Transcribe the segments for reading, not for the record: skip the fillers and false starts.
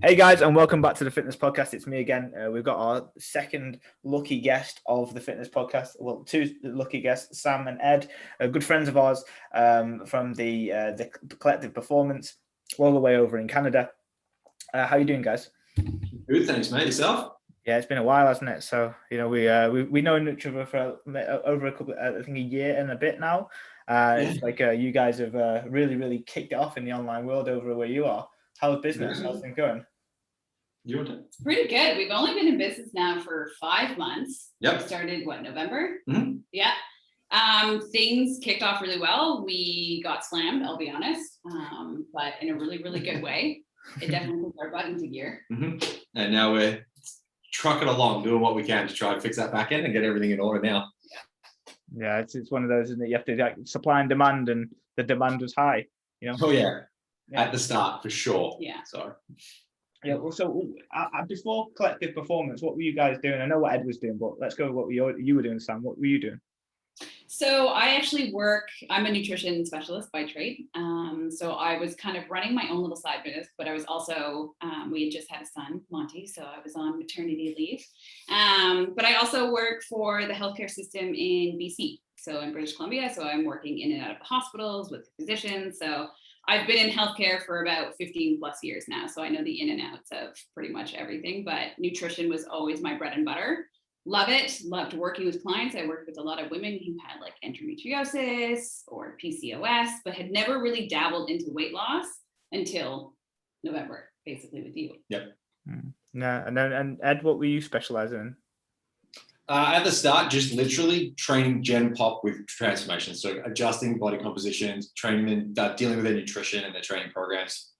Hey guys, and welcome back to the Fitness Podcast. It's me again. We've got our second lucky guest of the Fitness Podcast. Well, two lucky guests, Sam and Ed, good friends of ours from the Collective Performance, all the way over in Canada. How you doing, guys? Good, thanks, mate. Yourself? Yeah, it's been a while, hasn't it? So we know each other for over a couple, I think a year and a bit now. It's like you guys have really kicked it off in the online world over where you are. How's business? How's things going? It's pretty good. We've only been in business now for 5 months. Yep. We started November? Mm-hmm. Yeah. Things kicked off really well. We got slammed, I'll be honest, but in a really good way. It definitely puts our butt into gear. Mm-hmm. And now we're trucking along, doing what we can to try and fix that back end and get everything in order now. Yeah, it's one of those, isn't it? You have to like supply and demand, and the demand was high. You know. Oh yeah. At the start for sure. Yeah. So. Yeah. Well, so before Collective Performance, what were you guys doing? I know what Ed was doing, but let's go with what you were doing, Sam. What were you doing? So I actually I'm a nutrition specialist by trade. So I was kind of running my own little side business, but I was also, we had just had a son, Monty, so I was on maternity leave. But I also work for the healthcare system in BC, so in British Columbia. So I'm working in and out of the hospitals with physicians. So I've been in healthcare for about 15 plus years now. So I know the in and outs of pretty much everything, but nutrition was always my bread and butter. Love it. Loved working with clients. I worked with a lot of women who had like endometriosis or PCOS, but had never really dabbled into weight loss until November, basically with you. Yep. Yeah. And Ed, what were you specializing in? At the start, just literally training Gen Pop with transformation. So adjusting body compositions, training them, dealing with their nutrition and their training programs,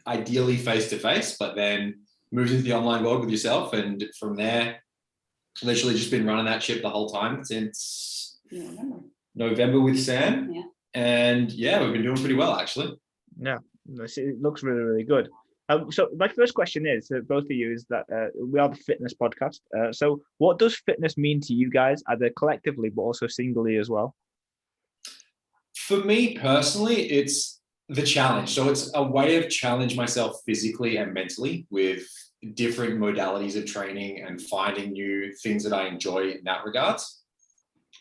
ideally face-to-face, but then moved into the online world with yourself. And from there, literally just been running that ship the whole time since November with Sam. Yeah. And yeah, we've been doing pretty well, actually. Yeah, it looks really good. So my first question is to both of you is that we are the Fitness Podcast. So what does fitness mean to you guys, either collectively but also singly as well? For me personally, it's the challenge. So it's a way of challenge myself physically and mentally with different modalities of training and finding new things that I enjoy in that regards.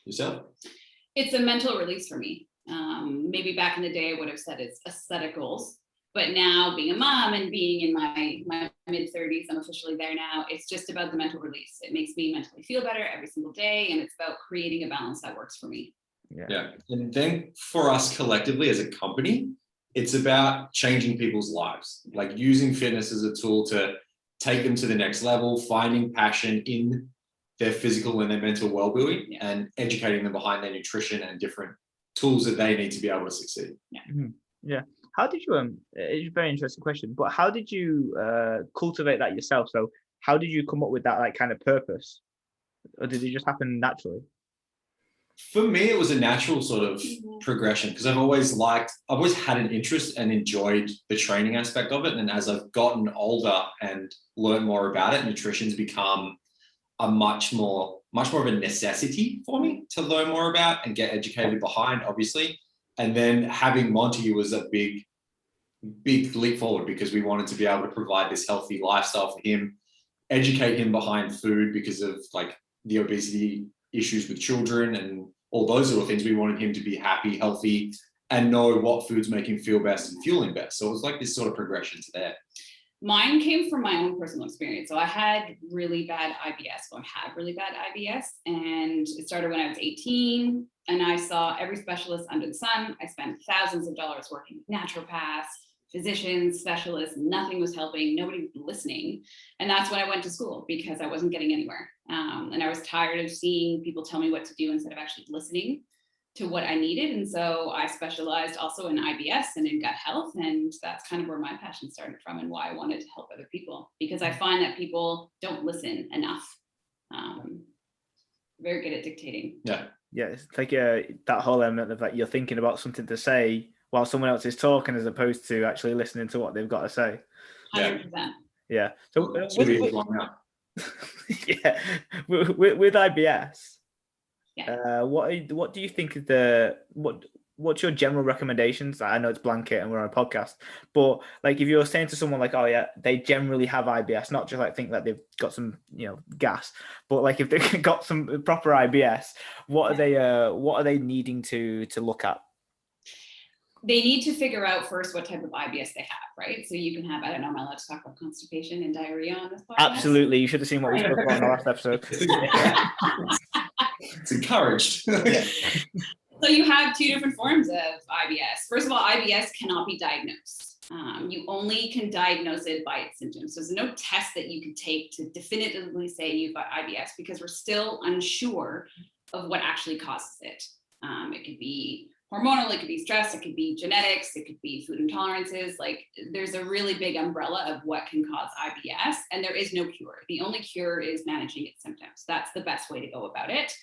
Yourself? It's a mental release for me. Maybe back in the day, I would have said it's aesthetic goals. But now being a mom and being in my mid-30s, I'm officially there now. It's just about the mental release. It makes me mentally feel better every single day. And it's about creating a balance that works for me. Yeah. And then for us collectively as a company, it's about changing people's lives, like using fitness as a tool to take them to the next level, finding passion in their physical and their mental well-being, and educating them behind their nutrition and different tools that they need to be able to succeed. Yeah. Mm-hmm. Yeah. How did you, it's a very interesting question, but how did you cultivate that yourself? So how did you come up with that like kind of purpose? Or did it just happen naturally? For me, it was a natural sort of progression because I've always had an interest and enjoyed the training aspect of it. And as I've gotten older and learned more about it, nutrition's become a much more of a necessity for me to learn more about and get educated behind, obviously. And then having Monty was a big leap forward because we wanted to be able to provide this healthy lifestyle for him, educate him behind food because of like the obesity issues with children and all those sort of things. We wanted him to be happy, healthy, and know what foods make him feel best and fuel him best. So it was like this sort of progression to there. Mine came from my own personal experience. So I had really bad IBS. Well, I have really bad IBS, and it started when I was 18. And I saw every specialist under the sun. I spent thousands of dollars working with naturopaths, physicians, specialists. Nothing was helping. Nobody was listening. And that's when I went to school because I wasn't getting anywhere. And I was tired of seeing people tell me what to do instead of actually listening to what I needed. And so I specialized also in IBS and in gut health. And that's kind of where my passion started from and why I wanted to help other people, because I find that people don't listen enough. Very good at dictating. Yeah, it's like that whole element of like you're thinking about something to say while someone else is talking, as opposed to actually listening to what they've got to say. 100%. Yeah. So with IBS, yeah. What do you think is the what's your general recommendations? I know it's blanket and we're on a podcast, but like if you're saying to someone like, oh yeah, they generally have IBS, not just like think that they've got some, gas, but like if they've got some proper IBS, what are they needing to look at? They need to figure out first what type of IBS they have, right? So you can have, I don't know, am I allowed to talk about constipation and diarrhea on this podcast? Absolutely. You should have seen what we spoke about in the last episode. It's encouraged. So you have two different forms of IBS. First of all, IBS cannot be diagnosed. You only can diagnose it by its symptoms. So there's no test that you can take to definitively say you've got IBS because we're still unsure of what actually causes it. It could be hormonal, it could be stress, it could be genetics, it could be food intolerances. Like there's a really big umbrella of what can cause IBS, and there is no cure. The only cure is managing its symptoms. That's the best way to go about it.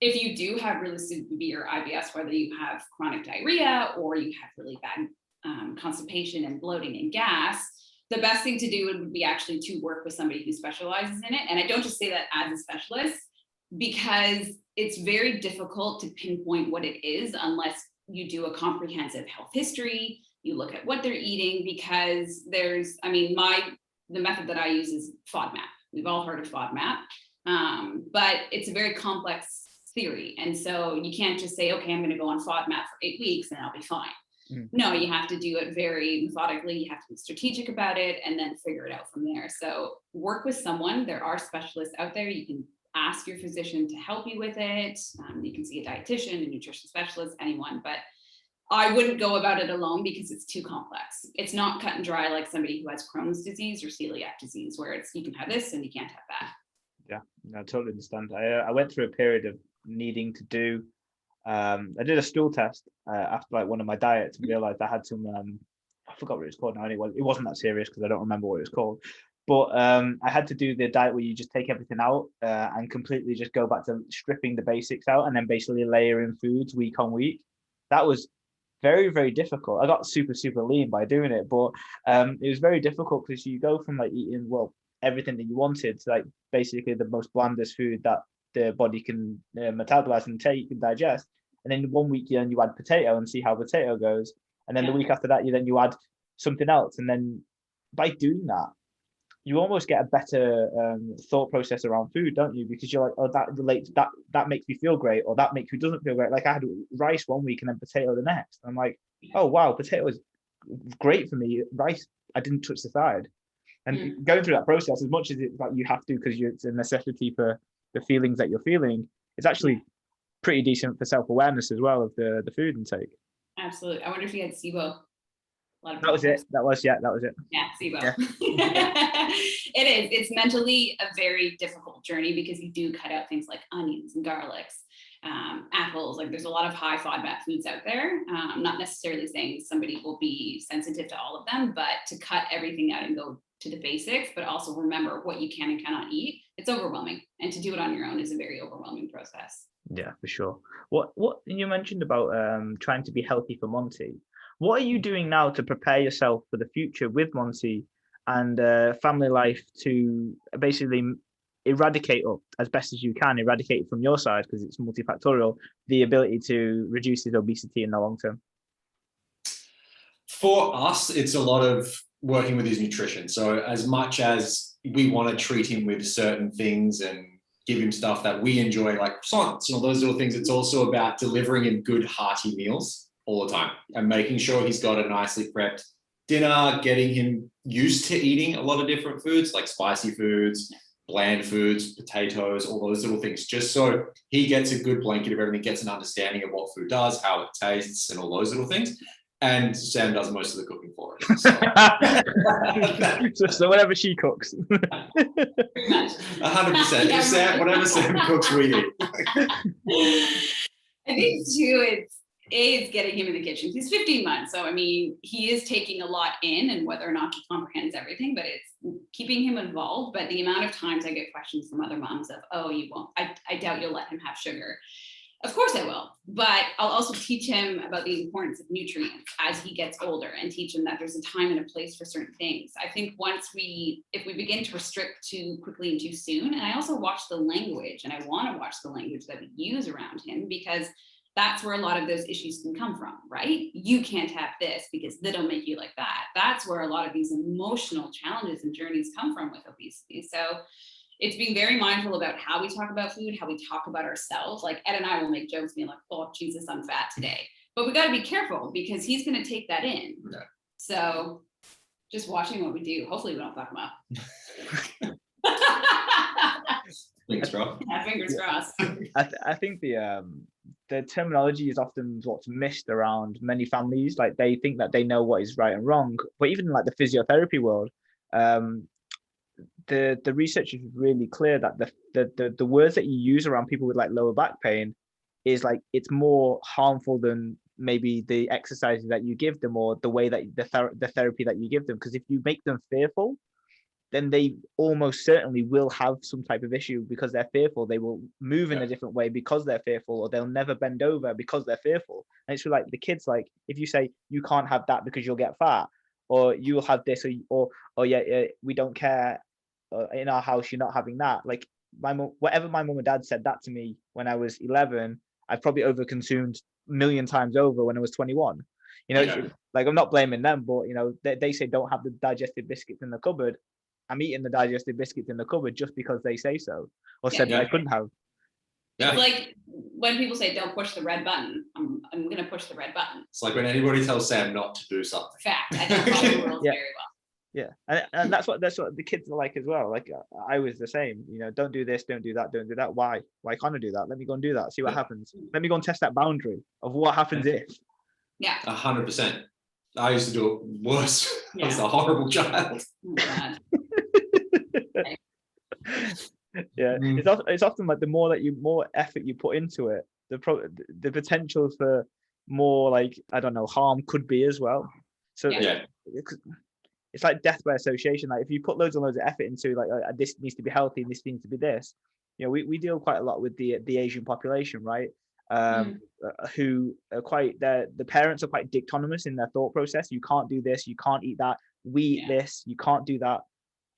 If you do have really severe IBS, whether you have chronic diarrhea or you have really bad constipation and bloating and gas, the best thing to do would be actually to work with somebody who specializes in it. And I don't just say that as a specialist, because it's very difficult to pinpoint what it is unless you do a comprehensive health history, you look at what they're eating, because there's, the method that I use is FODMAP. We've all heard of FODMAP, but it's a very complex theory. And so you can't just say, okay, I'm going to go on FODMAP for 8 weeks and I'll be fine. No, you have to do it very methodically. You have to be strategic about it and then figure it out from there. So work with someone. There are specialists out there. You can ask your physician to help you with it. You can see a dietitian, a nutrition specialist, anyone, but I wouldn't go about it alone because it's too complex. It's not cut and dry like somebody who has Crohn's disease or celiac disease, where it's you can have this and you can't have that. Yeah, no, I totally understand. I went through a period of needing to do, I did a stool test after like one of my diets and realized I had some, I forgot what it was called now. Anyway, it wasn't that serious because I don't remember what it was called. But I had to do the diet where you just take everything out and completely just go back to stripping the basics out and then basically layering foods week on week. That was very, very difficult. I got super, super lean by doing it, but it was very difficult because you go from like eating, well, everything that you wanted to like basically the most blandest food that the body can metabolize and take and digest. And then 1 week you add potato and see how potato goes. And then the week after that, you add something else. And then by doing that, you almost get a better thought process around food, don't you? Because you're like, oh, that relates, that makes me feel great, or that makes me doesn't feel great. Like I had rice 1 week and then potato the next. I'm like, oh wow, potato is great for me. Rice, I didn't touch the side. And going through that process, as much as it's like you have to because it's a necessity for the feelings that you're feeling, it's actually pretty decent for self-awareness as well of the food intake. Absolutely. I wonder if you had SIBO. That was it. That was it. Yeah, SIBO. Yeah. It is. It's mentally a very difficult journey because you do cut out things like onions and garlics, apples. Like there's a lot of high FODMAP foods out there. I'm not necessarily saying somebody will be sensitive to all of them, but to cut everything out and go to the basics, but also remember what you can and cannot eat, it's overwhelming. And to do it on your own is a very overwhelming process. Yeah, for sure. What you mentioned about trying to be healthy for Monty. What are you doing now to prepare yourself for the future with Monty and family life to basically eradicate, or as best as you can, eradicate from your side, because it's multifactorial, the ability to reduce his obesity in the long term? For us, it's a lot of working with his nutrition. So as much as we want to treat him with certain things and give him stuff that we enjoy, like croissants and all those little things, it's also about delivering him good, hearty meals all the time and making sure he's got a nicely prepped dinner, getting him used to eating a lot of different foods like spicy foods, bland foods, potatoes, all those little things, just so he gets a good blanket of everything, gets an understanding of what food does, how it tastes, and all those little things. And Sam does most of the cooking for us. So whatever she cooks. 100%. Sam, whatever Sam cooks, we eat. I think too, it's getting him in the kitchen. He's 15 months. So, I mean, he is taking a lot in, and whether or not he comprehends everything, but it's keeping him involved. But the amount of times I get questions from other moms of, oh, you won't, I doubt you'll let him have sugar. Of course I will, but I'll also teach him about the importance of nutrients as he gets older and teach him that there's a time and a place for certain things. I think if we begin to restrict too quickly and too soon, and I also watch the language, and I want to watch the language that we use around him, because that's where a lot of those issues can come from, right? You can't have this because they don't make you like that. That's where a lot of these emotional challenges and journeys come from with obesity. So it's being very mindful about how we talk about food, how we talk about ourselves. Like Ed and I will make jokes being like, oh, Jesus, I'm fat today. But we got to be careful because he's going to take that in. Yeah. So just watching what we do. Hopefully we don't fuck him up. Fingers crossed. Yeah, fingers crossed. I think the terminology is often what's missed around many families. Like they think that they know what is right and wrong, but even in like the physiotherapy world, the research is really clear that the words that you use around people with like lower back pain is like it's more harmful than maybe the exercises that you give them or the way that the therapy that you give them. Because if you make them fearful, then they almost certainly will have some type of issue because they're fearful. They will move in a different way because they're fearful, or they'll never bend over because they're fearful. And it's like the kids, like if you say you can't have that because you'll get fat, or you will have this, or yeah, we don't care. In our house, you're not having that. Like my mom, whatever my mom and dad said that to me when I was 11, I've probably overconsumed a million times over when I was 21. You know, like I'm not blaming them, but you know, they say don't have the digestive biscuits in the cupboard. I'm eating the digestive biscuits in the cupboard just because they say so, or said that I couldn't have. It's like when people say don't push the red button, I'm going to push the red button. It's like when anybody tells Sam not to do something. Fact, I don't follow the rules very well. Yeah, and that's what the kids are like as well. Like I was the same. You know, don't do this, don't do that, don't do that. Why can't I do that? Let me go and do that. See what happens. Let me go and test that boundary of what happens if. Yeah, 100%. I used to do it worse. I was a horrible child. Oh, God. Yeah, it's often like the more effort you put into it, the potential for more like I don't know harm could be as well. So it's like death by association. Like if you put loads and loads of effort into like this needs to be healthy, this needs to be this. You know, we deal quite a lot with the Asian population, right? Who are quite the parents are quite dictatorial in their thought process. You can't do this, you can't eat that. We eat this, you can't do that.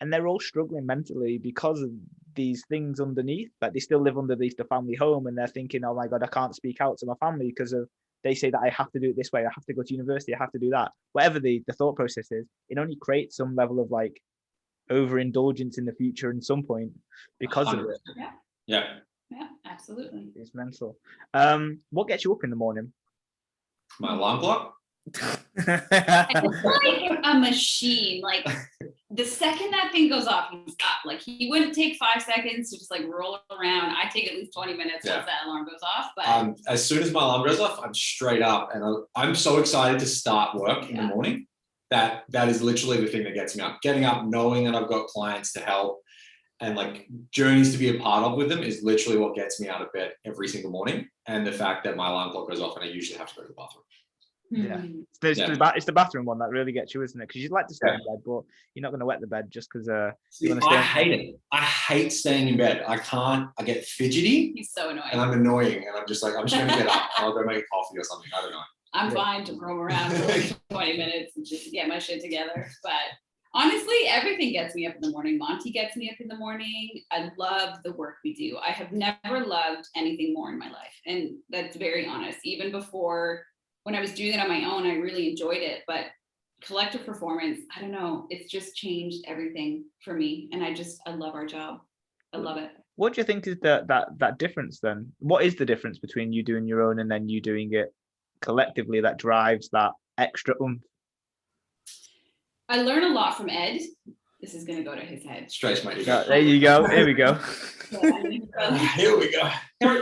And they're all struggling mentally because of these things underneath. Like they still live underneath the family home, and they're thinking, "Oh my God, I can't speak out to my family because of they say that I have to do it this way. I have to go to university. I have to do that." Whatever the thought process is, it only creates some level of like overindulgence in the future at some point because 100%. Of it. Yeah, absolutely. It's mental. What gets you up in the morning? My alarm clock. It's like a machine. Like the second that thing goes off, he's up. Like he wouldn't take 5 seconds to just like roll around. I take at least 20 minutes once that alarm goes off. But as soon as my alarm goes off, I'm straight up, and I'm so excited to start work in the morning. That is literally the thing that gets me up. Getting up, knowing that I've got clients to help and like journeys to be a part of with them is literally what gets me out of bed every single morning. And the fact that my alarm clock goes off and I usually have to go to the bathroom. Yeah, it's the bathroom one that really gets you, isn't it? Because you'd like to stay in bed, but you're not going to wet the bed just because I hate it. I hate staying in bed. I can't. I get fidgety. He's so annoying. And I'm annoying, and I'm just like, I'm just going to get up. I'll go make a coffee or something. I don't know. I'm fine to roam around for like 20 minutes and just get my shit together. But honestly, everything gets me up in the morning. Monty gets me up in the morning. I love the work we do. I have never loved anything more in my life, and that's very honest. Even before, when I was doing it on my own, I really enjoyed it, but collective performance, I don't know, it's just changed everything for me. And I love our job. I love it. What do you think is that difference then? What is the difference between you doing your own and then you doing it collectively that drives that extra oomph? I learn a lot from Ed. This is going to go to his head. Straight to my ego. There you go. Here we go. Here we go.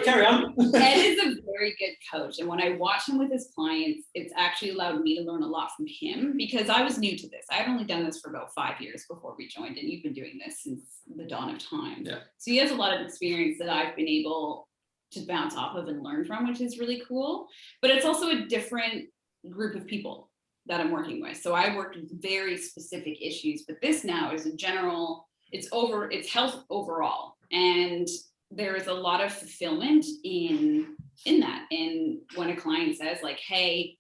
Carry on. Ed is a very good coach. And when I watch him with his clients, it's actually allowed me to learn a lot from him because I was new to this. I had only done this for about 5 years before we joined, and you've been doing this since the dawn of time. Yeah. So he has a lot of experience that I've been able to bounce off of and learn from, which is really cool. But it's also a different group of people that I'm working with. So I worked with very specific issues, but this now is a general, it's health overall. And there is a lot of fulfillment in that. And when a client says like, hey,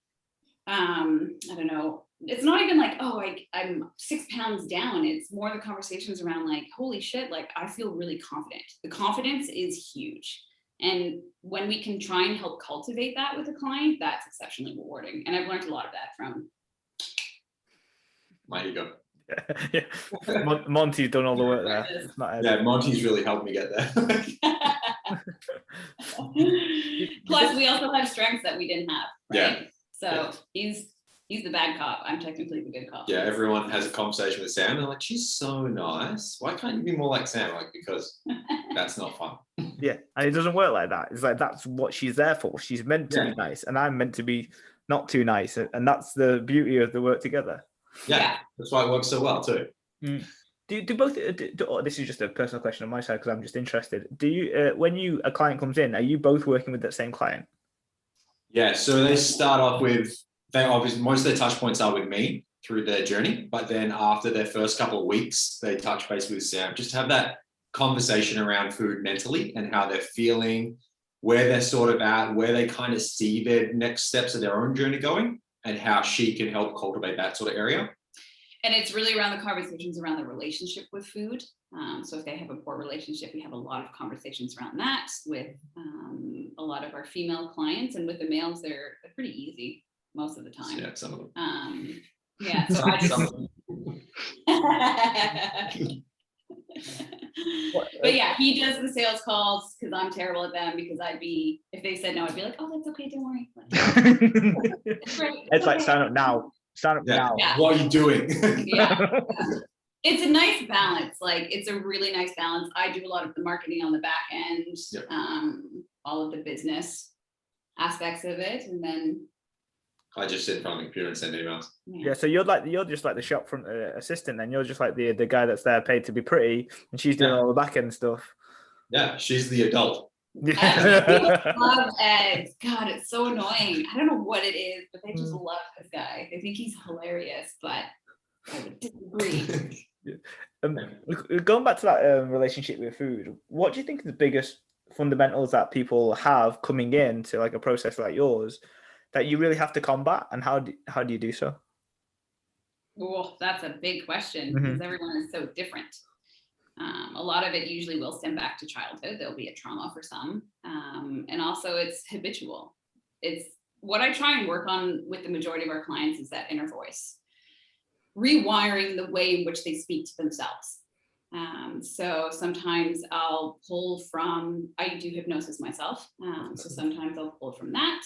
I don't know, it's not even like, oh, I'm 6 pounds down. It's more the conversations around like, holy shit, like I feel really confident. The confidence is huge. And when we can try and help cultivate that with a client, that's exceptionally rewarding. And I've learned a lot of that from My ego. Yeah. Monty's done all the work there. It's not Ed. Yeah, Monty's really helped me get there. Plus, we also have strengths that we didn't have, right? Yeah. So he's the bad cop. I'm technically the good cop. Yeah, everyone has a conversation with Sam. They're like, she's so nice. Why can't you be more like Sam? Like, because that's not fun. Yeah, and it doesn't work like that. It's like that's what she's there for. She's meant to be nice, and I'm meant to be not too nice, and that's the beauty of the work together. Yeah. That's why it works so well too. Do both? This is just a personal question on my side because I'm just interested. Do you, when a client comes in, are you both working with that same client? Yeah. So they start off with, they obviously, most of their touch points are with me through their journey, but then after their first couple of weeks, they touch base with Sam, just to have that conversation around food mentally and how they're feeling, where they're sort of at, where they kind of see their next steps of their own journey going, and how she can help cultivate that sort of area. And it's really around the conversations around the relationship with food. So if they have a poor relationship, we have a lot of conversations around that with a lot of our female clients, and with the males, they're pretty easy most of the time. Yeah, some of them. Yeah, so I just. But yeah, he does the sales calls because I'm terrible at them, because if they said no, I'd be like, oh, that's okay, don't worry. It's great. It's like, sign up now. Sign up now. Yeah. What are you doing? Yeah. It's a nice balance. Like, it's a really nice balance. I do a lot of the marketing on the back end, all of the business aspects of it, and then I just sit in front of the computer and send emails. Yeah, so you're just like the shop front assistant, then you're just like the guy that's there paid to be pretty, and she's doing all the back end stuff. Yeah, she's the adult. People love Ed. God, it's so annoying. I don't know what it is, but they just love this guy. They think he's hilarious, but I would disagree. Going back to that relationship with food, what do you think is the biggest fundamentals that people have coming into like a process like yours that you really have to combat, and how do you do so? Well, that's a big question, because everyone is so different. A lot of it usually will stem back to childhood. There'll be a trauma for some, and also it's habitual. It's what I try and work on with the majority of our clients is that inner voice, rewiring the way in which they speak to themselves. So sometimes I'll pull from, I do hypnosis myself. So sometimes I'll pull from that.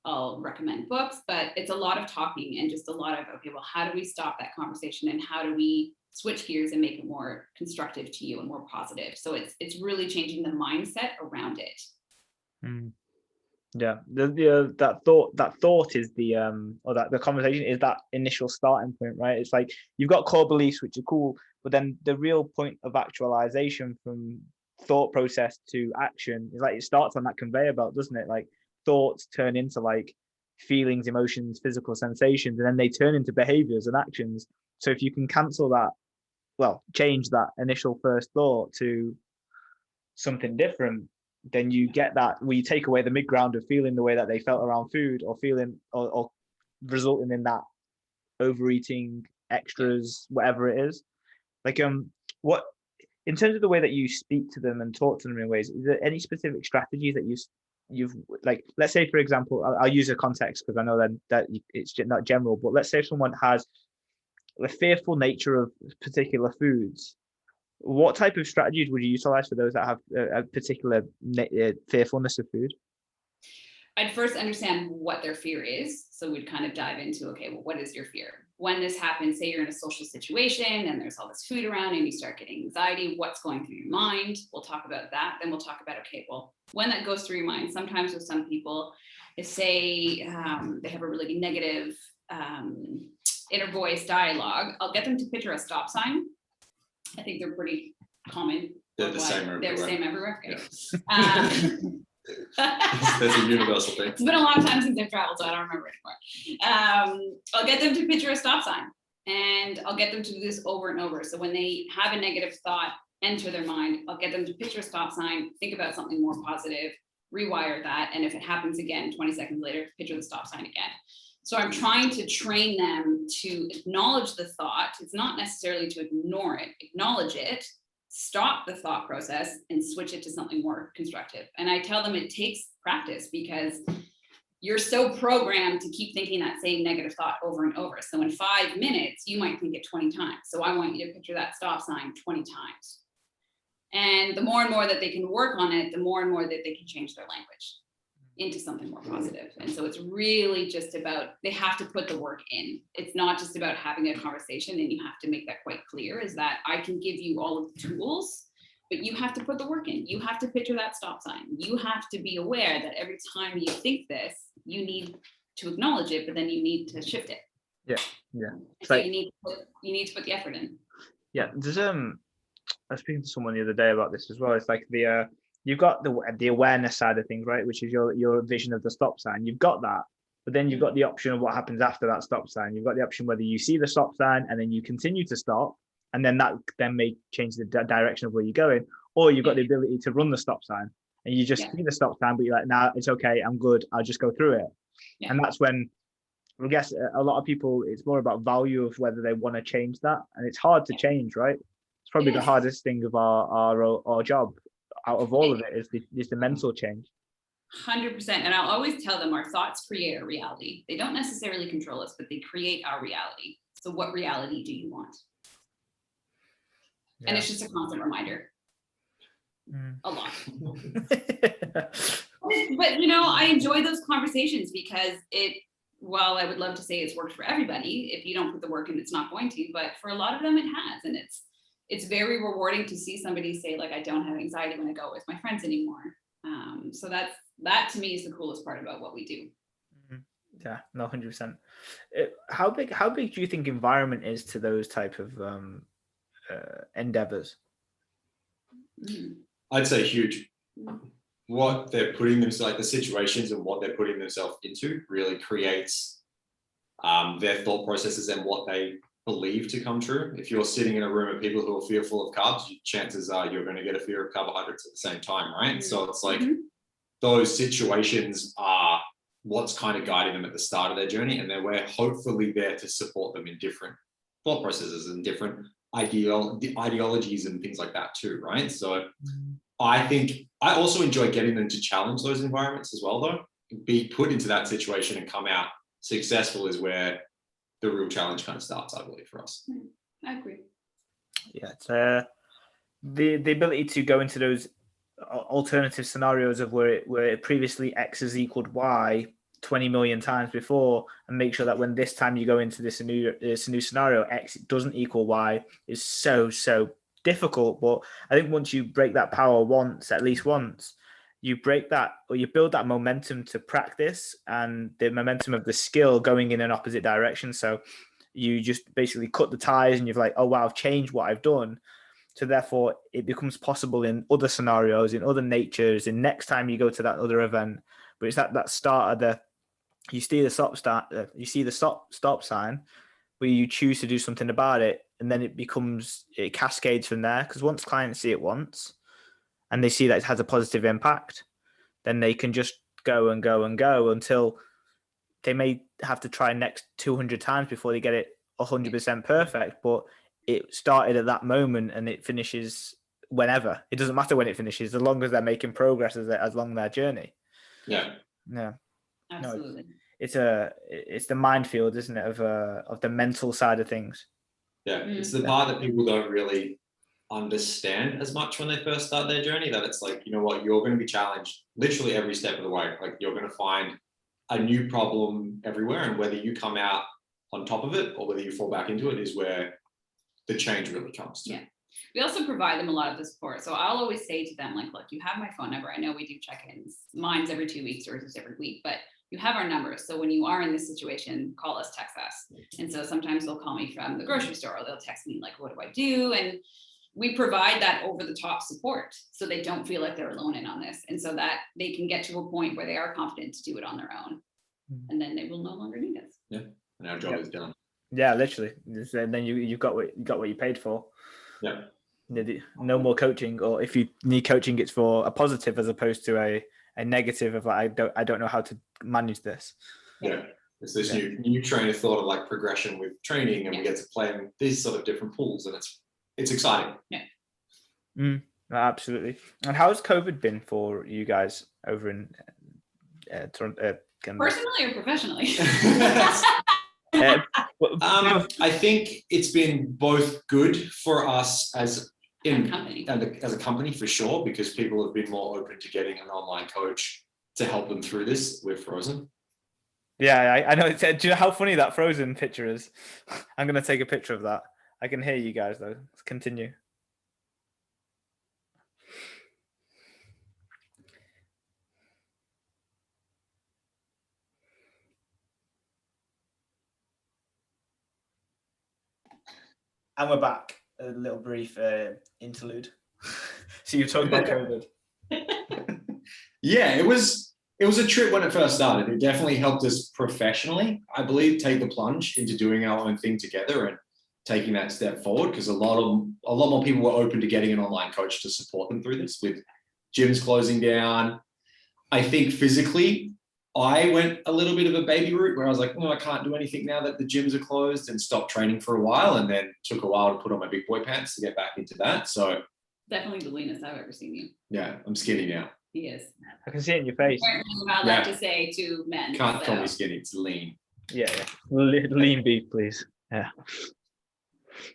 I'll recommend books, but it's a lot of talking and just a lot of, okay, well, how do we stop that conversation, and how do we switch gears and make it more constructive to you and more positive? So it's really changing the mindset around it. Yeah, that thought is the or that the conversation is that initial starting point, right? It's like you've got core beliefs, which are cool, but then the real point of actualization from thought process to action is like it starts on that conveyor belt, doesn't it? Like thoughts turn into like feelings, emotions, physical sensations, and then they turn into behaviors and actions. So if you can cancel that, well, change that initial first thought to something different, then you get that where you take away the mid-ground of feeling the way that they felt around food, or feeling or resulting in that overeating, extras, whatever it is. Like what, in terms of the way that you speak to them and talk to them in ways, is there any specific strategies that you've like, let's say for example, I'll use a context because I know that it's not general, but let's say if someone has the fearful nature of particular foods, what type of strategies would you utilize for those that have a particular fearfulness of food? I'd first understand what their fear is. So we'd kind of dive into, okay, well, what is your fear? When this happens, say you're in a social situation and there's all this food around and you start getting anxiety, what's going through your mind? We'll talk about that. Then we'll talk about, okay, well, when that goes through your mind, sometimes with some people, if say they have a really negative inner voice dialogue, I'll get them to picture a stop sign. I think they're pretty common. They're the same everywhere. They're the same everywhere. Okay. That's a universal thing. It's been a long time since I've traveled, so I don't remember anymore. I'll get them to picture a stop sign, and I'll get them to do this over and over. So when they have a negative thought enter their mind, I'll get them to picture a stop sign, think about something more positive, rewire that, and if it happens again 20 seconds later, picture the stop sign again. So I'm trying to train them to acknowledge the thought. It's not necessarily to ignore it, acknowledge it, stop the thought process and switch it to something more constructive. And I tell them it takes practice because you're so programmed to keep thinking that same negative thought over and over. So in 5 minutes, you might think it 20 times. So I want you to picture that stop sign 20 times. And the more and more that they can work on it, the more and more that they can change their language into something more positive. And so it's really just about, they have to put the work in. It's not just about having a conversation, and you have to make that quite clear, is that I can give you all of the tools, but you have to put the work in. You have to picture that stop sign. You have to be aware that every time you think this, you need to acknowledge it, but then you need to shift it. Yeah. So you need to put the effort in. Yeah, there's I was speaking to someone the other day about this as well. It's like you've got the awareness side of things, right? Which is your vision of the stop sign. You've got that, but then you've got the option of what happens after that stop sign. You've got the option whether you see the stop sign and then you continue to stop, and then that then may change the direction of where you're going, or you've got the ability to run the stop sign and you just see the stop sign, but you're like, nah, it's okay, I'm good, I'll just go through it. Yeah. And that's when I guess a lot of people, it's more about value of whether they want to change that, and it's hard to change, right? It's probably the hardest thing of our job out of all of it is the mental change. 100%. And I'll always tell them our thoughts create our reality. They don't necessarily control us, but they create our reality. So what reality do you want? Yeah. And it's just a constant reminder. A lot. But I enjoy those conversations because while I would love to say it's worked for everybody, if you don't put the work in, it's not going to, but for a lot of them it has. And it's very rewarding to see somebody say, like, I don't have anxiety when I go with my friends anymore. So that to me is the coolest part about what we do. Yeah, no, 100%. How big do you think environment is to those type of endeavors? I'd say huge. What they're putting themselves, like the situations and what they're putting themselves into, really creates their thought processes and what they believe to come true. If you're sitting in a room of people who are fearful of carbs, chances are you're going to get a fear of carbohydrates at the same time, right? So it's like those situations are what's kind of guiding them at the start of their journey, and we're hopefully there to support them in different thought processes and different ideologies and things like that too, right? So I think I also enjoy getting them to challenge those environments as well, though. Be put into that situation and come out successful is where the real challenge kind of starts, I believe, for us. I agree. Yeah, it's the ability to go into those alternative scenarios of where previously X is equaled Y 20 million times before, and make sure that when this time you go into this new scenario, X doesn't equal Y, is so difficult. But I think once you break that power at least once, you break that, or you build that momentum to practice and the momentum of the skill going in an opposite direction. So you just basically cut the ties and you're like, oh wow, I've changed what I've done. So therefore it becomes possible in other scenarios, in other natures, and next time you go to that other event. But it's that start of you see the stop sign, but you choose to do something about it, and then it cascades from there. Because once clients see it once and they see that it has a positive impact, then they can just go and go and go until they may have to try next 200 times before they get it 100% perfect. But it started at that moment and it finishes whenever. It doesn't matter when it finishes, as long as they're making progress as long their journey. Yeah. Absolutely. No, it's the minefield, isn't it, of the mental side of things. Yeah, it's the part that people don't really understand as much when they first start their journey, that it's like, you know what, you're going to be challenged literally every step of the way. Like, you're going to find a new problem everywhere, and whether you come out on top of it or whether you fall back into it is where the change really comes to. Yeah. We also provide them a lot of the support. So I'll always say to them, like, look, you have my phone number. I know we do check-ins. Mine's every 2 weeks or just every week, but you have our numbers. So when you are in this situation, call us, text us. And so sometimes they'll call me from the grocery store, or they'll text me like, what do I do? And we provide that over the top support so they don't feel like they're alone in on this. And so that they can get to a point where they are confident to do it on their own. And then they will no longer need us. Yeah. And our job is done. Yeah, literally. And then you've got what you paid for. Yeah. No more coaching, or if you need coaching, it's for a positive as opposed to a negative of like, I don't know how to manage this. Yeah. It's this new train of thought of like progression with training, and we get to play in these sort of different pools, and it's exciting. Yeah. Absolutely. And how's COVID been for you guys over in Toronto? Personally or professionally? I think it's been both good for us as a company for sure, because people have been more open to getting an online coach to help them through this with Frozen. Yeah, I know. Do you know how funny that Frozen picture is? I'm going to take a picture of that. I can hear you guys though. Let's continue. And we're back. A little brief interlude. So you're talking about COVID. Yeah, it was a trip when it first started. It definitely helped us professionally, I believe, take the plunge into doing our own thing together and taking that step forward, because a lot more people were open to getting an online coach to support them through this, with gyms closing down. I think physically, I went a little bit of a baby route where I was like, no, I can't do anything now that the gyms are closed, and stopped training for a while, and then took a while to put on my big boy pants to get back into that. So definitely the leanest I've ever seen you. Yeah, I'm skinny now. He is. I can see it in your face. Apparently not allowed to say to men. Can't call me skinny, it's lean. Yeah. Lean beef, please. Yeah.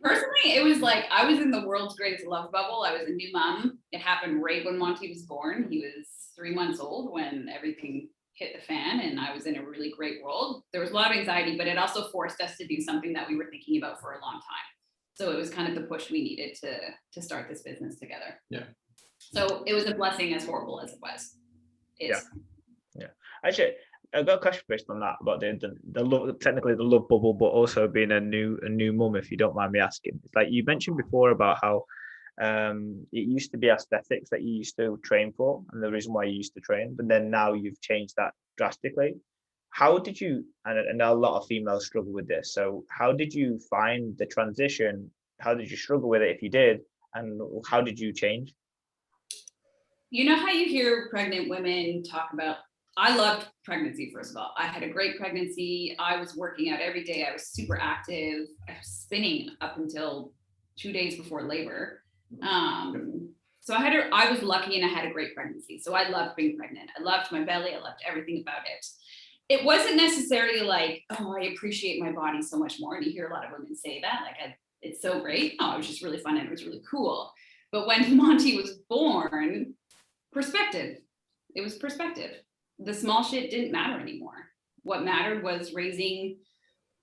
Personally, it was like I was in the world's greatest love bubble. I was a new mom. It happened right when Monty was born. He was 3 months old when everything hit the fan, and I was in a really great world. There was a lot of anxiety, but it also forced us to do something that we were thinking about for a long time. So it was kind of the push we needed to start this business together. Yeah. So it was a blessing, as horrible as it was. Yeah. Actually, I've got a question based on that about the love, technically the love bubble, but also being a new mum, if you don't mind me asking. It's like you mentioned before about how it used to be aesthetics that you used to train for, and the reason why you used to train, but then now you've changed that drastically. How did you, and a lot of females struggle with this, so how did you find the transition? How did you struggle with it if you did? And how did you change? You know how you hear pregnant women talk about, I loved pregnancy, first of all. I had a great pregnancy. I was working out every day. I was super active. I was spinning up until 2 days before labor. So I was lucky and I had a great pregnancy. So I loved being pregnant. I loved my belly. I loved everything about it. It wasn't necessarily like, oh, I appreciate my body so much more. And you hear a lot of women say that, like, it's so great. No, it was just really fun and it was really cool. But when Monty was born, perspective. It was perspective. The small shit didn't matter anymore. What mattered was raising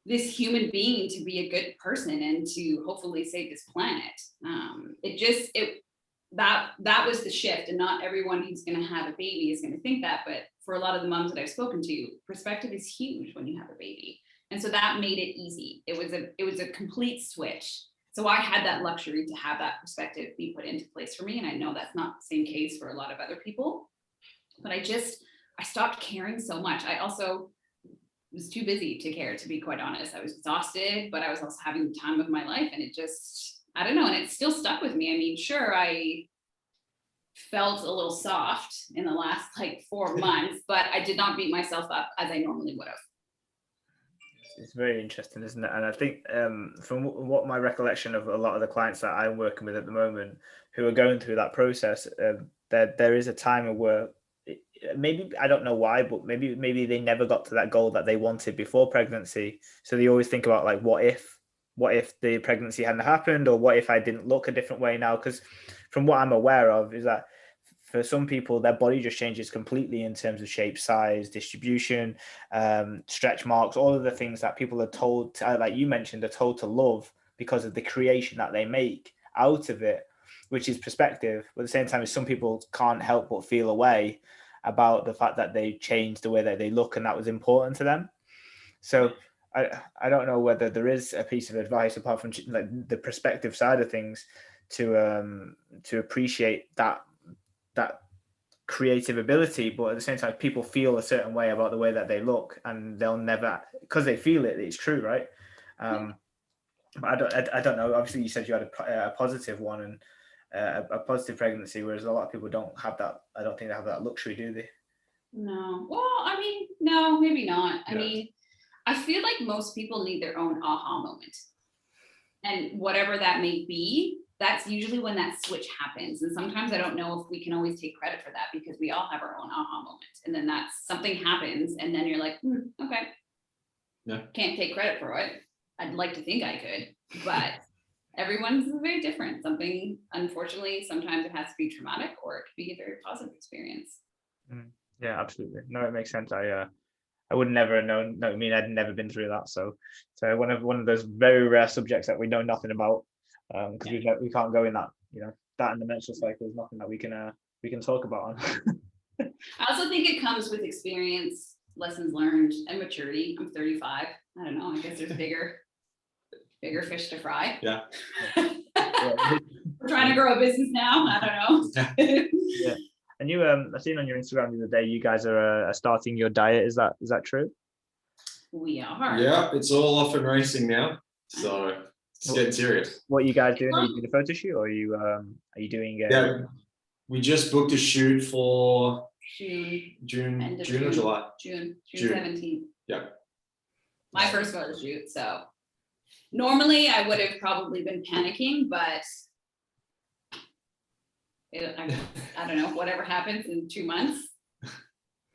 this human being to be a good person and to hopefully save this planet. That was the shift, and not everyone who's going to have a baby is going to think that. But for a lot of the moms that I've spoken to, perspective is huge when you have a baby, and so that made it easy. It was a complete switch. So I had that luxury to have that perspective be put into place for me. And I know that's not the same case for a lot of other people, but I stopped caring so much. I also was too busy to care, to be quite honest. I was exhausted, but I was also having the time of my life, and it just, I don't know. And it still stuck with me. I mean, sure, I felt a little soft in the last 4 months, but I did not beat myself up as I normally would have. It's very interesting, isn't it? And I think from what my recollection of a lot of the clients that I'm working with at the moment who are going through that process, there is a time where maybe, I don't know why, but maybe they never got to that goal that they wanted before pregnancy. So they always think about like, what if the pregnancy hadn't happened, or what if I didn't look a different way now? Because from what I'm aware of is that for some people, their body just changes completely in terms of shape, size, distribution, stretch marks, all of the things that people are told, like you mentioned, are told to love because of the creation that they make out of it, which is perspective. But at the same time, some people can't help but feel a way about the fact that they changed the way that they look and that was important to them. So I don't know whether there is a piece of advice apart from like the perspective side of things to appreciate that creative ability, but at the same time people feel a certain way about the way that they look, and they'll never, because they feel it's true, right? But I don't know, obviously you said you had a positive one and a positive pregnancy, whereas a lot of people don't have that. I don't think they have that luxury, do they? No, well, I mean, no, maybe not. I mean, I feel like most people need their own aha moment, and whatever that may be, that's usually when that switch happens. And sometimes I don't know if we can always take credit for that, because we all have our own aha moment. And then that's something happens, and then you're like, okay. Yeah. Can't take credit for it. I'd like to think I could, but everyone's very different. Something, unfortunately, sometimes it has to be traumatic, or it could be a very positive experience. Yeah, absolutely. No, it makes sense. I would never have known. No, I mean, I'd never been through that. So one of those very rare subjects that we know nothing about, because we can't go in that, that and the menstrual cycle is nothing that we can talk about on. I also think it comes with experience, lessons learned, and maturity. I'm 35. I don't know. I guess there's bigger fish to fry. Yeah. We're trying to grow a business now. I don't know. Yeah. And you, I've seen on your Instagram the other day, you guys are starting your diet. Is that true? We are. Yeah, it's all off and racing now. So it's getting serious. What are you guys doing? Are you doing a photo shoot, or are you doing? Yeah, we just booked a shoot for June or July. June 17th. Yeah. My first photo shoot. So normally I would have probably been panicking, but I don't know, whatever happens in 2 months.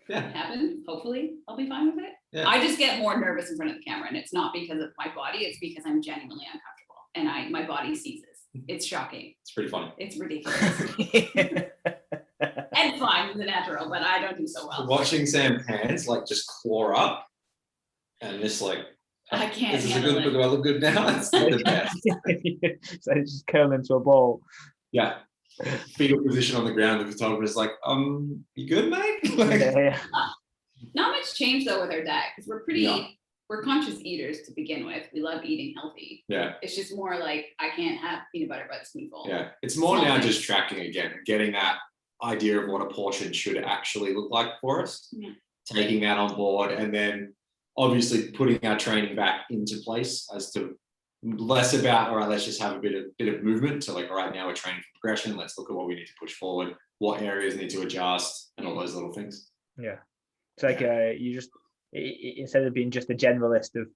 Happens. Hopefully I'll be fine with it. Yeah. I just get more nervous in front of the camera, and it's not because of my body, it's because I'm genuinely uncomfortable, and my body sees this. It's shocking. It's pretty funny. It's ridiculous. And fine with the natural, but I don't do so well. Watching Sam's hands like just claw up, and just like, I can't. This is a good. Do I look good now? It's like the best. So it's just curl into a ball. Yeah. Fetal position on the ground. The photographer's like, you good, mate? Like, not much change though with our diet, because we're conscious eaters to begin with. We love eating healthy. Yeah. It's just more like, I can't have peanut butter by the spoonful. Yeah. It's more now just tracking again, getting that idea of what a portion should actually look like for us. Yeah. Taking that on board, and then obviously putting our training back into place as to less about, all right, let's just have a bit of movement to like, all right, now we're training for progression. Let's look at what we need to push forward, what areas need to adjust, and all those little things. Yeah. It's like you just, instead of being just a generalist of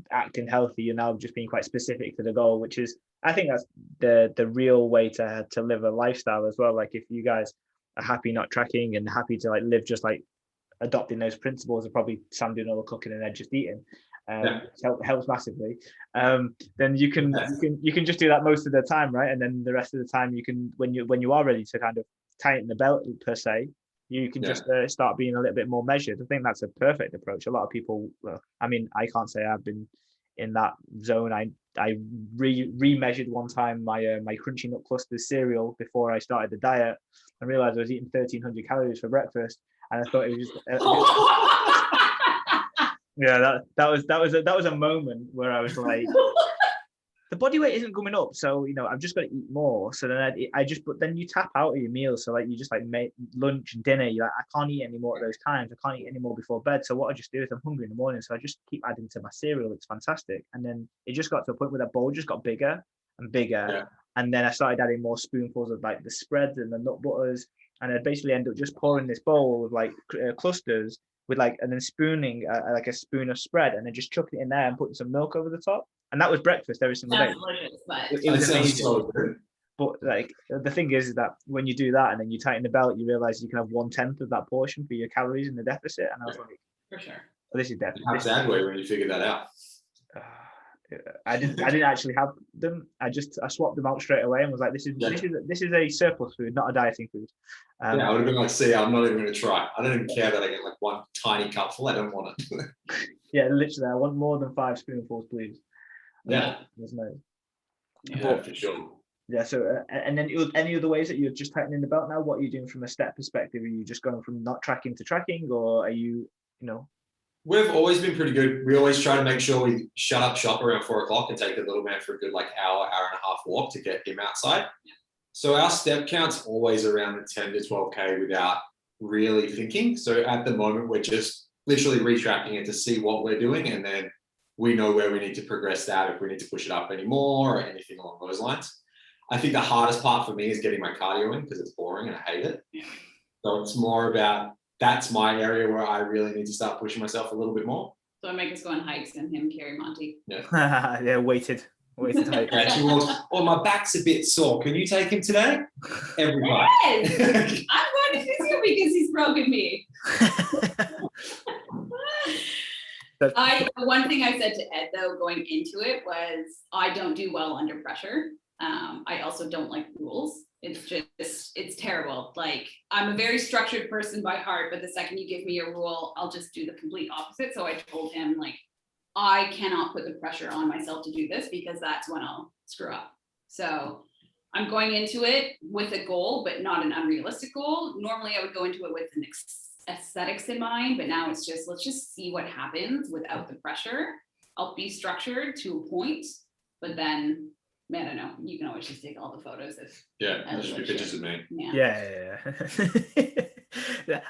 acting healthy, you're now just being quite specific to the goal, which is, I think that's the real way to live a lifestyle as well. Like if you guys are happy not tracking and happy to like live just like adopting those principles of probably Sam doing all the cooking and Ed just eating, helps massively. Then you can just do that most of the time, right? And then the rest of the time you can, when you are ready to kind of tighten the belt per se, you can just start being a little bit more measured. I think that's a perfect approach. A lot of people, well, I mean, I can't say I've been in that zone. I re-measured one time my my crunchy nut clusters cereal before I started the diet, and realized I was eating 1,300 calories for breakfast, and I thought it was just yeah, that was a moment where I was like, the body weight isn't coming up, so I've just got to eat more. So then but then you tap out of your meals, so like you just like make lunch and dinner. You're like, I can't eat anymore at those times. I can't eat anymore before bed. So what I just do is I'm hungry in the morning, so I just keep adding to my cereal. It's fantastic. And then it just got to a point where that bowl just got bigger and bigger, and then I started adding more spoonfuls of like the spreads and the nut butters, and I basically ended up just pouring this bowl of like clusters with like, and then spooning like a spoon of spread, and then just chucking it in there and putting some milk over the top. And that was breakfast every single day. It was amazing. So good. But like the thing is that when you do that and then you tighten the belt, you realize you can have 1/10 of that portion for your calories in the deficit. And I was like, for sure. Oh, this is definitely. How sad were you when you figured that out? I didn't actually have them. I swapped them out straight away and was like, this is a surplus food, not a dieting food. I would have been like, see, I'm not even going to try. I don't even care that I get like one tiny cupful. I don't want it. Yeah, literally, I want more than 5 spoonfuls, please. There's no. Yeah, for sure. Yeah. So, and then any other ways that you're just tightening the belt now? What are you doing from a step perspective? Are you just going from not tracking to tracking, or are you, We've always been pretty good. We always try to make sure we shut up shop around 4 o'clock and take the little man for a good like hour and a half walk to get him outside. So our step count's always around the 10 to 12K without really thinking. So at the moment, we're just literally retracking it to see what we're doing, and then we know where we need to progress that, if we need to push it up anymore or anything along those lines. I think the hardest part for me is getting my cardio in because it's boring and I hate it. So it's more about, that's my area where I really need to start pushing myself a little bit more. So I make us go on hikes and him carry Monty. Yeah, weighted Ways to tie. And she walks, oh, my back's a bit sore. Can you take him today? Every time. Yes, I'm going to physio because he's broken me. One thing I said to Ed though, going into it, was I don't do well under pressure. I also don't like rules. It's terrible. Like, I'm a very structured person by heart, but the second you give me a rule, I'll just do the complete opposite. So I told him, like, I cannot put the pressure on myself to do this because that's when I'll screw up. So I'm going into it with a goal, but not an unrealistic goal. Normally I would go into it with an aesthetics in mind, but now it's just, let's just see what happens without the pressure. I'll be structured to a point, but then, man, I don't know, you can always just take all the photos if there should be pictures of me. Yeah.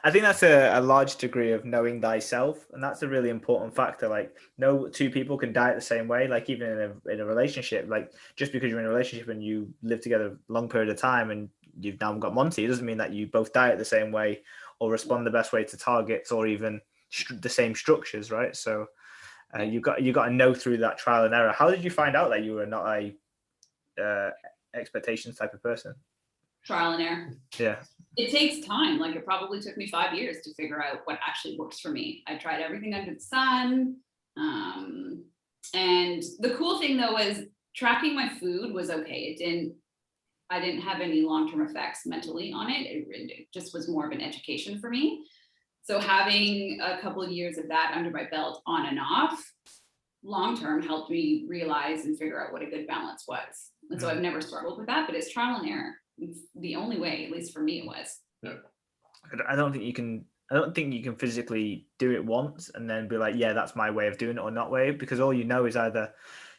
I think that's a large degree of knowing thyself, and that's a really important factor. Like, no two people can diet the same way. Like, even in a relationship, like, just because you're in a relationship and you live together a long period of time and you've now got Monty, it doesn't mean that you both diet the same way or respond the best way to targets or even the same structures, right? So you got to know through that trial and error. How did you find out that you were not a expectations type of person? Trial and error. Yeah. It takes time. Like, it probably took me 5 years to figure out what actually works for me. I tried everything under the sun. And the cool thing though is tracking my food was okay. I didn't have any long-term effects mentally on it. It just was more of an education for me. So having a couple of years of that under my belt on and off long-term helped me realize and figure out what a good balance was. And so I've never struggled with that, but it's trial and error. It's the only way, at least for me, it was. Yeah. I don't think you can physically do it once and then be like, yeah, that's my way of doing it or not way, because all you know is either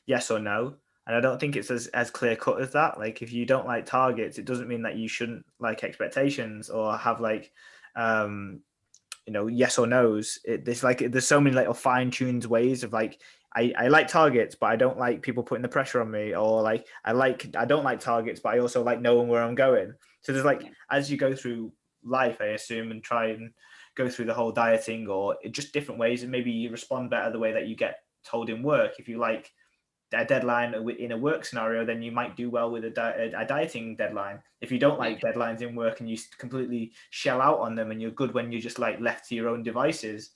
yes or no. And I don't think it's as clear cut as that. Like, if you don't like targets, it doesn't mean that you shouldn't like expectations or have like, yes or no's. There's so many little fine-tuned ways of like, I like targets, but I don't like people putting the pressure on me, or like I don't like targets, but I also like knowing where I'm going. So there's like, as you go through life, I assume, and try and go through the whole dieting or just different ways, and maybe you respond better the way that you get told in work. If you like a deadline in a work scenario, then you might do well with a dieting deadline. If you don't like deadlines in work and you completely shell out on them and you're good when you're just like left to your own devices,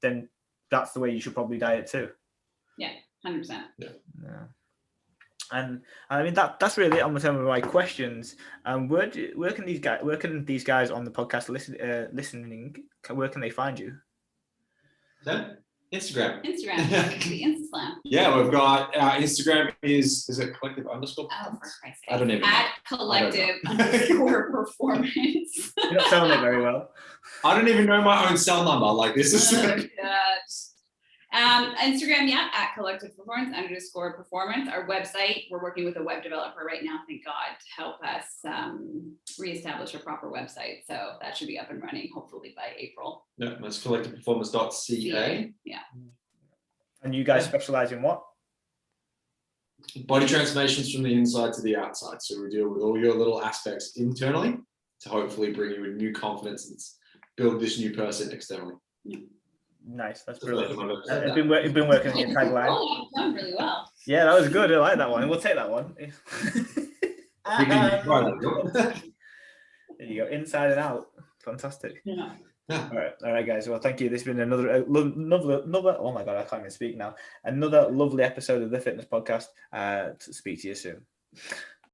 then that's the way you should probably diet too. Yeah, 100%. Yeah. And I mean that's really it on terms of my questions. Where can these guys on the podcast listening? Where can they find you? Instagram. The Instagram. Yeah, we've got our Instagram is it collective underscore? Oh, for Christ's sake. I don't even know. At collective underscore performance. You're not selling it very well. I don't even know my own cell number. Like, this is. Oh, gosh. Instagram, at collective performance _ performance. Our website, we're working with a web developer right now, thank God, to help us reestablish a proper website. So that should be up and running hopefully by April. Yeah, that's collectiveperformance.ca. Yeah. And you guys specialize in what? Body transformations from the inside to the outside. So we deal with all your little aspects internally to hopefully bring you a new confidence and build this new person externally. Yeah. Nice, that's brilliant. It's been working on your tagline. Oh, you've done really well. Yeah, that was good. I like that one. We'll take that one. There you go, inside and out. Fantastic. Yeah. All right, guys. Well, thank you. This has been another. Oh my God, I can't even speak now. Another lovely episode of the Fitness Podcast. To speak to you soon.